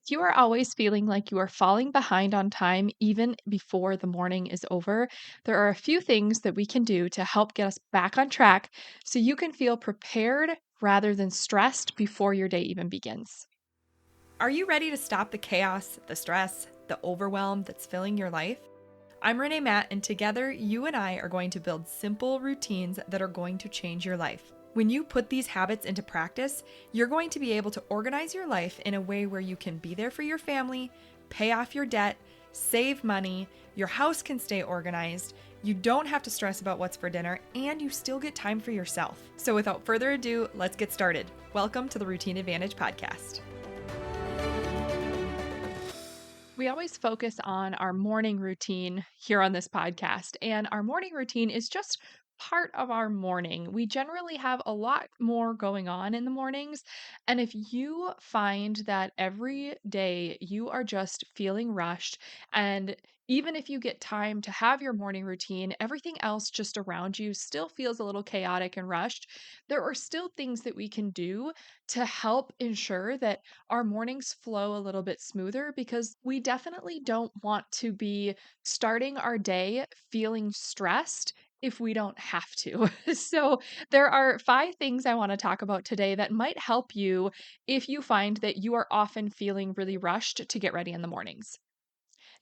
You are always feeling like you are falling behind on time even before the morning is over. There are a few things that we can do to help get us back on track so you can feel prepared rather than stressed before your day even begins. Are you ready to stop the chaos, the stress, the overwhelm that's filling your life? I'm Renee Matt, and together you and I are going to build simple routines that are going to change your life. When you put these habits into practice, you're going to be able to organize your life in a way where you can be there for your family, pay off your debt, save money, your house can stay organized, you don't have to stress about what's for dinner, and you still get time for yourself. So without further ado, let's get started. Welcome to the Routine Advantage Podcast. We always focus on our morning routine here on this podcast, and our morning routine is just part of our morning. We generally have a lot more going on in the mornings. And if you find that every day you are just feeling rushed, and even if you get time to have your morning routine, everything else just around you still feels a little chaotic and rushed, there are still things that we can do to help ensure that our mornings flow a little bit smoother because we definitely don't want to be starting our day feeling stressed if we don't have to. So, there are five things I want to talk about today that might help you if you find that you are often feeling really rushed to get ready in the mornings.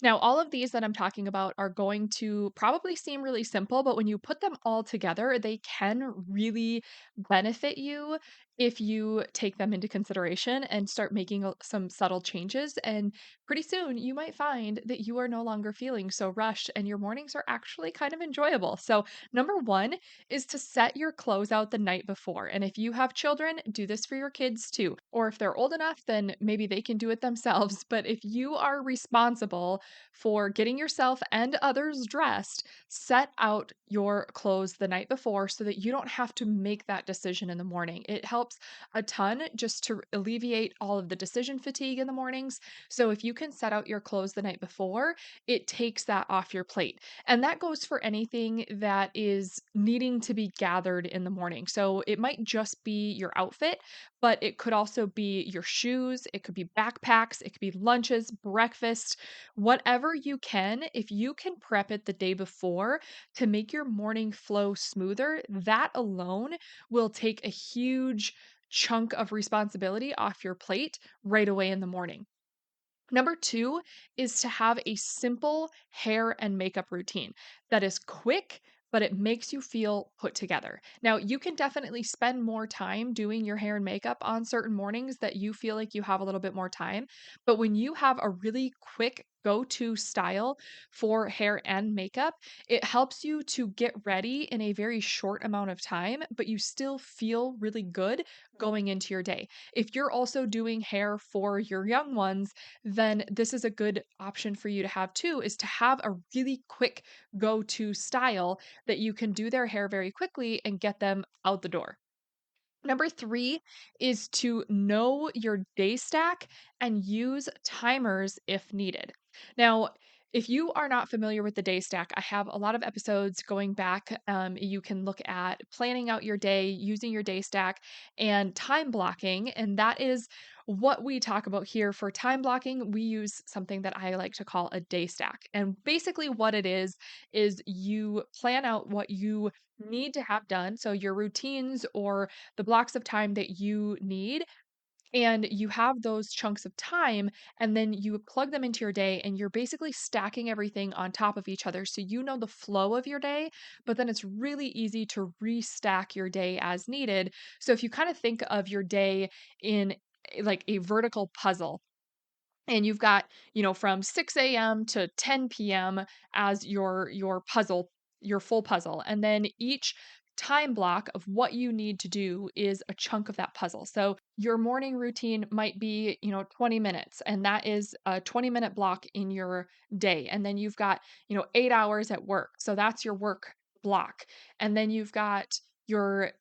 Now, all of these that I'm talking about are going to probably seem really simple, but when you put them all together, they can really benefit you if you take them into consideration and start making some subtle changes. And pretty soon, you might find that you are no longer feeling so rushed and your mornings are actually kind of enjoyable. So, number one is to set your clothes out the night before. And if you have children, do this for your kids too. Or if they're old enough, then maybe they can do it themselves. But if you are responsible for getting yourself and others dressed, set out your clothes the night before so that you don't have to make that decision in the morning. It helps a ton just to alleviate all of the decision fatigue in the mornings. So if you can set out your clothes the night before, it takes that off your plate. And that goes for anything that is needing to be gathered in the morning. So it might just be your outfit, but it could also be your shoes, it could be backpacks, it could be lunches, breakfast, whatever you can. If you can prep it the day before to make your morning flow smoother, that alone will take a huge chunk of responsibility off your plate right away in the morning. Number two is to have a simple hair and makeup routine that is quick, but it makes you feel put together. Now, you can definitely spend more time doing your hair and makeup on certain mornings that you feel like you have a little bit more time. But when you have a really quick go to style for hair and makeup, it helps you to get ready in a very short amount of time, but you still feel really good going into your day. If you're also doing hair for your young ones, then this is a good option for you to have too, is to have a really quick go to style that you can do their hair very quickly and get them out the door. Number three is to know your day stack and use timers if needed. Now, if you are not familiar with the day stack, I have a lot of episodes going back. You can look at planning out your day using your day stack and time blocking. And that is what we talk about here. For time blocking, we use something that I like to call a day stack. And basically, what it is you plan out what you need to have done. So, your routines or the blocks of time that you need, and you have those chunks of time, and then you plug them into your day, and you're basically stacking everything on top of each other so you know the flow of your day, but then it's really easy to restack your day as needed. So if you kind of think of your day in like a vertical puzzle, and you've got, from 6 a.m. to 10 p.m. as your puzzle, your full puzzle, and then each time block of what you need to do is a chunk of that puzzle. So your morning routine might be, 20 minutes, and that is a 20-minute block in your day. And then you've got, 8 hours at work. So that's your work block. And then you've got your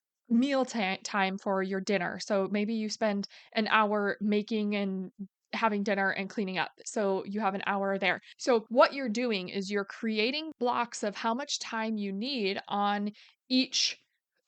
time for your dinner. So maybe you spend an hour making and having dinner and cleaning up. So you have an hour there. So what you're doing is you're creating blocks of how much time you need on each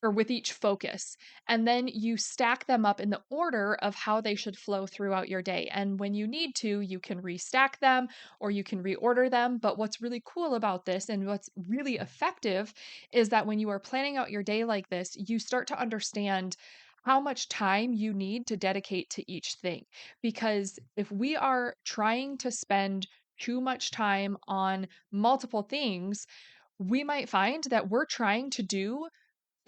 or with each focus. And then you stack them up in the order of how they should flow throughout your day. And when you need to, you can restack them or you can reorder them. But what's really cool about this and what's really effective is that when you are planning out your day like this, you start to understand how much time you need to dedicate to each thing. Because if we are trying to spend too much time on multiple things, we might find that we're trying to do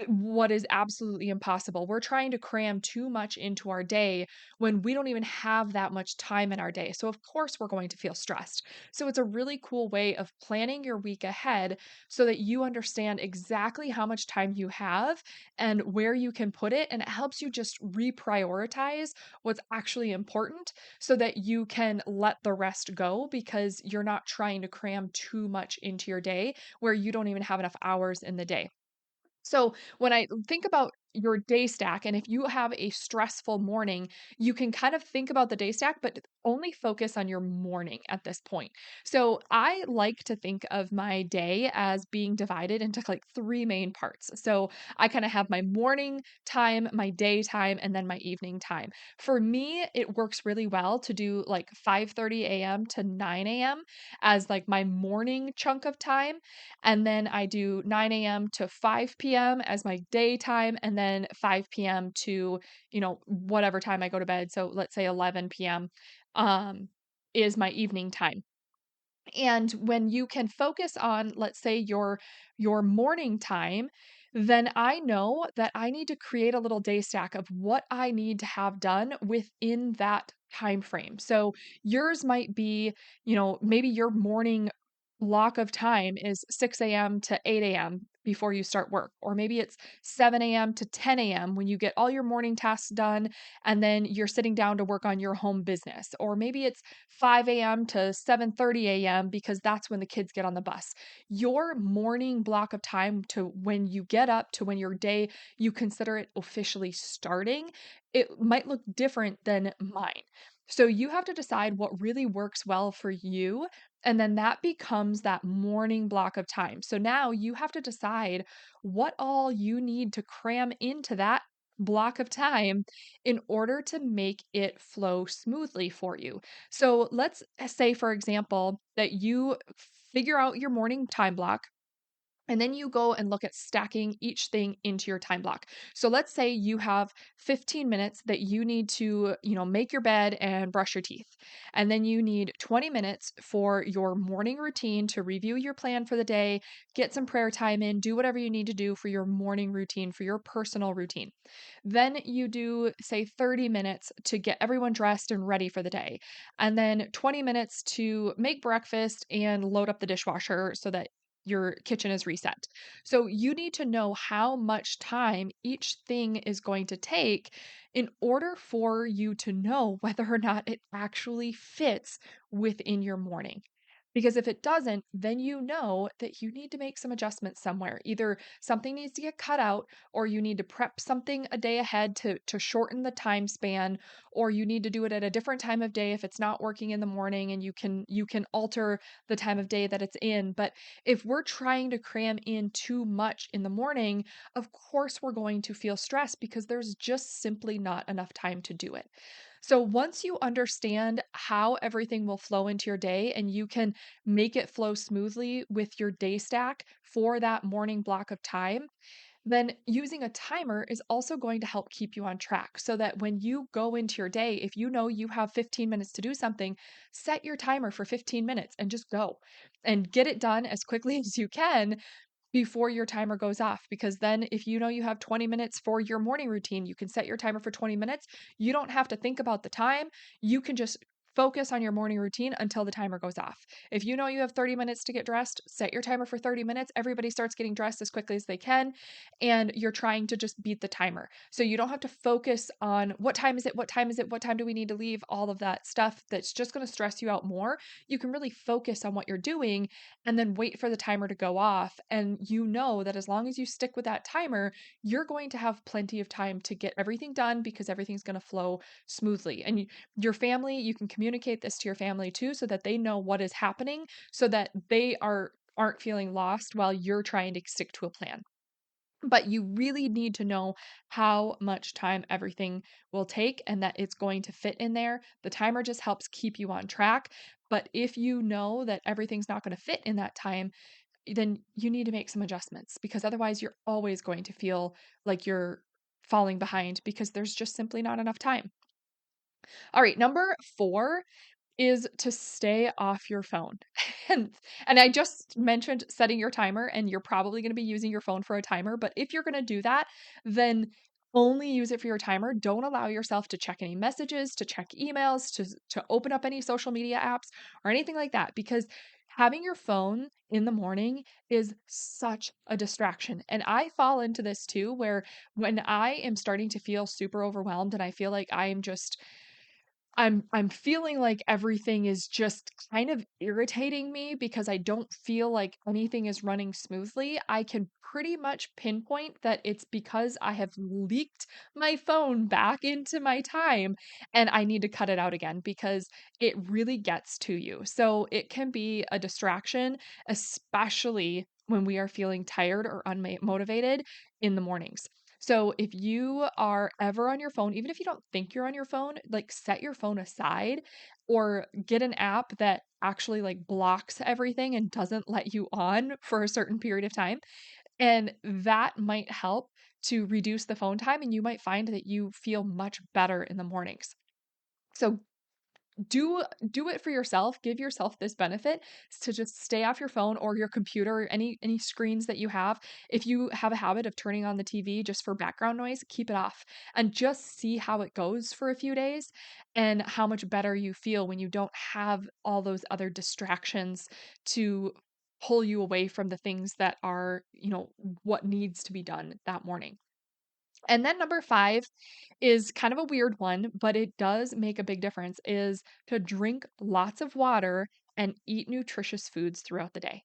what is absolutely impossible. We're trying to cram too much into our day when we don't even have that much time in our day. So, of course, we're going to feel stressed. So, it's a really cool way of planning your week ahead so that you understand exactly how much time you have and where you can put it. And it helps you just reprioritize what's actually important so that you can let the rest go because you're not trying to cram too much into your day where you don't even have enough hours in the day. So when I think about your day stack, and if you have a stressful morning, you can kind of think about the day stack, but only focus on your morning at this point. So I like to think of my day as being divided into like three main parts. So I kind of have my morning time, my daytime, and then my evening time. For me, it works really well to do like 5:30 a.m. to 9 a.m. as like my morning chunk of time, and then I do 9 a.m. to 5 p.m. as my daytime, and then 5 p.m. to, whatever time I go to bed. So let's say 11 p.m. um, is my evening time. And when you can focus on, let's say, your morning time, then I know that I need to create a little day stack of what I need to have done within that time frame. So yours might be, maybe your morning block of time is 6 a.m. to 8 a.m. before you start work, or maybe it's 7 a.m. to 10 a.m. when you get all your morning tasks done and then you're sitting down to work on your home business, or maybe it's 5 a.m. to 7:30 a.m. because that's when the kids get on the bus. Your morning block of time to when you get up to when your day you consider it officially starting, it might look different than mine. So you have to decide what really works well for you, and then that becomes that morning block of time. So now you have to decide what all you need to cram into that block of time in order to make it flow smoothly for you. So let's say, for example, that you figure out your morning time block. And then you go and look at stacking each thing into your time block. So let's say you have 15 minutes that you need to, make your bed and brush your teeth. And then you need 20 minutes for your morning routine to review your plan for the day, get some prayer time in, do whatever you need to do for your morning routine, for your personal routine. Then you do, say, 30 minutes to get everyone dressed and ready for the day. And then 20 minutes to make breakfast and load up the dishwasher so that your kitchen is reset. So you need to know how much time each thing is going to take in order for you to know whether or not it actually fits within your morning. Because if it doesn't, then you know that you need to make some adjustments somewhere. Either something needs to get cut out, or you need to prep something a day ahead to shorten the time span, or you need to do it at a different time of day if it's not working in the morning and you can alter the time of day that it's in. But if we're trying to cram in too much in the morning, of course we're going to feel stressed because there's just simply not enough time to do it. So once you understand how everything will flow into your day and you can make it flow smoothly with your day stack for that morning block of time, then using a timer is also going to help keep you on track so that when you go into your day, if you know you have 15 minutes to do something, set your timer for 15 minutes and just go and get it done as quickly as you can before your timer goes off. Because then, if you know you have 20 minutes for your morning routine, you can set your timer for 20 minutes. You don't have to think about the time. You can just focus on your morning routine until the timer goes off. If you know you have 30 minutes to get dressed, set your timer for 30 minutes. Everybody starts getting dressed as quickly as they can, and you're trying to just beat the timer. So you don't have to focus on what time is it, what time is it, what time do we need to leave, all of that stuff that's just going to stress you out more. You can really focus on what you're doing and then wait for the timer to go off. And you know that as long as you stick with that timer, you're going to have plenty of time to get everything done because everything's going to flow smoothly. And your family, you can communicate this to your family too so that they know what is happening so that they aren't feeling lost while you're trying to stick to a plan. But you really need to know how much time everything will take and that it's going to fit in there. The timer just helps keep you on track. But if you know that everything's not going to fit in that time, then you need to make some adjustments because otherwise you're always going to feel like you're falling behind because there's just simply not enough time. All right, number 4 is to stay off your phone. And and I just mentioned setting your timer, and you're probably gonna be using your phone for a timer, but if you're gonna do that, then only use it for your timer. Don't allow yourself to check any messages, to check emails, to open up any social media apps or anything like that, because having your phone in the morning is such a distraction. And I fall into this too, where when I am starting to feel super overwhelmed and I feel like I am just I'm feeling like everything is just kind of irritating me because I don't feel like anything is running smoothly. I can pretty much pinpoint that it's because I have leaked my phone back into my time and I need to cut it out again because it really gets to you. So it can be a distraction, especially when we are feeling tired or unmotivated in the mornings. So if you are ever on your phone, even if you don't think you're on your phone, like set your phone aside or get an app that actually like blocks everything and doesn't let you on for a certain period of time. And that might help to reduce the phone time and you might find that you feel much better in the mornings. So do do it for yourself, give yourself this benefit to just stay off your phone or your computer or any screens that you have. If you have a habit of turning on the TV just for background noise, keep it off and just see how it goes for a few days and how much better you feel when you don't have all those other distractions to pull you away from the things that are, what needs to be done that morning. And then number 5 is kind of a weird one, but it does make a big difference, is to drink lots of water and eat nutritious foods throughout the day.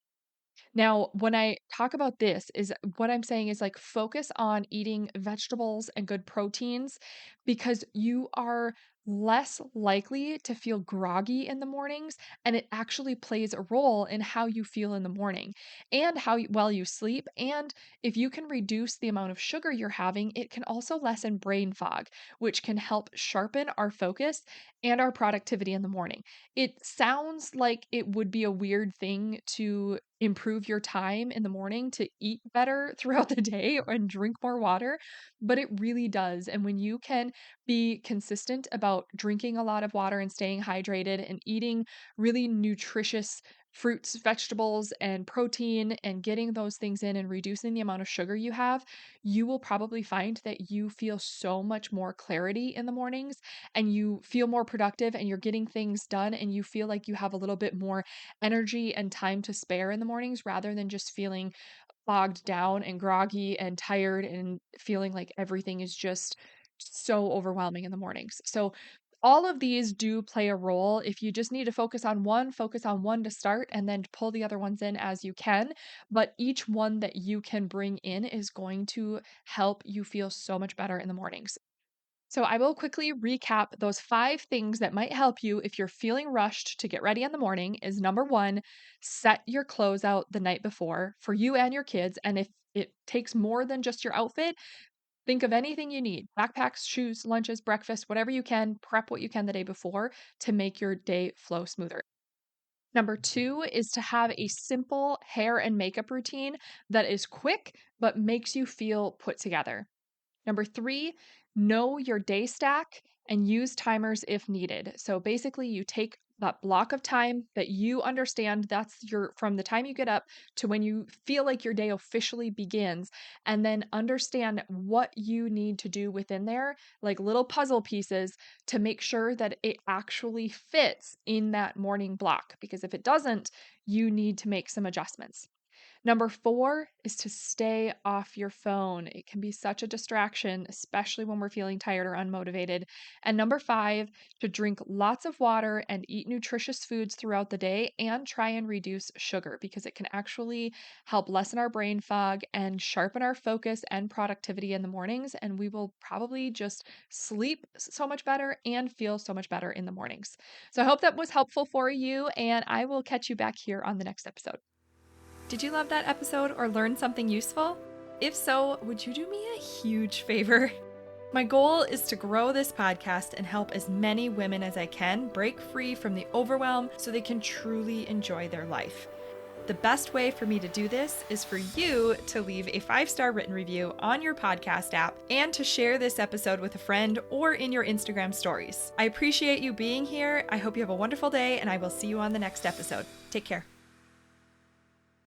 Now, when I talk about this is what I'm saying is like focus on eating vegetables and good proteins because you are less likely to feel groggy in the mornings and it actually plays a role in how you feel in the morning and well you sleep, and if you can reduce the amount of sugar you're having, it can also lessen brain fog, which can help sharpen our focus and our productivity in the morning. It sounds like it would be a weird thing to improve your time in the morning to eat better throughout the day and drink more water, but it really does. And when you can be consistent about drinking a lot of water and staying hydrated and eating really nutritious fruits, vegetables, and protein and getting those things in and reducing the amount of sugar you have, you will probably find that you feel so much more clarity in the mornings and you feel more productive and you're getting things done and you feel like you have a little bit more energy and time to spare in the mornings rather than just feeling bogged down and groggy and tired and feeling like everything is just so overwhelming in the mornings. So all of these do play a role. If you just need to focus on one to start and then pull the other ones in as you can. But each one that you can bring in is going to help you feel so much better in the mornings. So, I will quickly recap those 5 things that might help you if you're feeling rushed to get ready in the morning is number 1, set your clothes out the night before for you and your kids. And if it takes more than just your outfit, think of anything you need backpacks, shoes, lunches, breakfast, whatever you can, prep what you can the day before to make your day flow smoother. Number 2 is to have a simple hair and makeup routine that is quick but makes you feel put together. Number 3, know your day stack and use timers if needed. So basically, you take that block of time that you understand that's your from the time you get up to when you feel like your day officially begins, and then understand what you need to do within there, like little puzzle pieces to make sure that it actually fits in that morning block. Because if it doesn't, you need to make some adjustments. Number 4 is to stay off your phone. It can be such a distraction, especially when we're feeling tired or unmotivated. And number 5, to drink lots of water and eat nutritious foods throughout the day and try and reduce sugar because it can actually help lessen our brain fog and sharpen our focus and productivity in the mornings. And we will probably just sleep so much better and feel so much better in the mornings. So I hope that was helpful for you, and I will catch you back here on the next episode. Did you love that episode or learn something useful? If so, would you do me a huge favor? My goal is to grow this podcast and help as many women as I can break free from the overwhelm so they can truly enjoy their life. The best way for me to do this is for you to leave a 5-star written review on your podcast app and to share this episode with a friend or in your Instagram stories. I appreciate you being here. I hope you have a wonderful day, and I will see you on the next episode. Take care.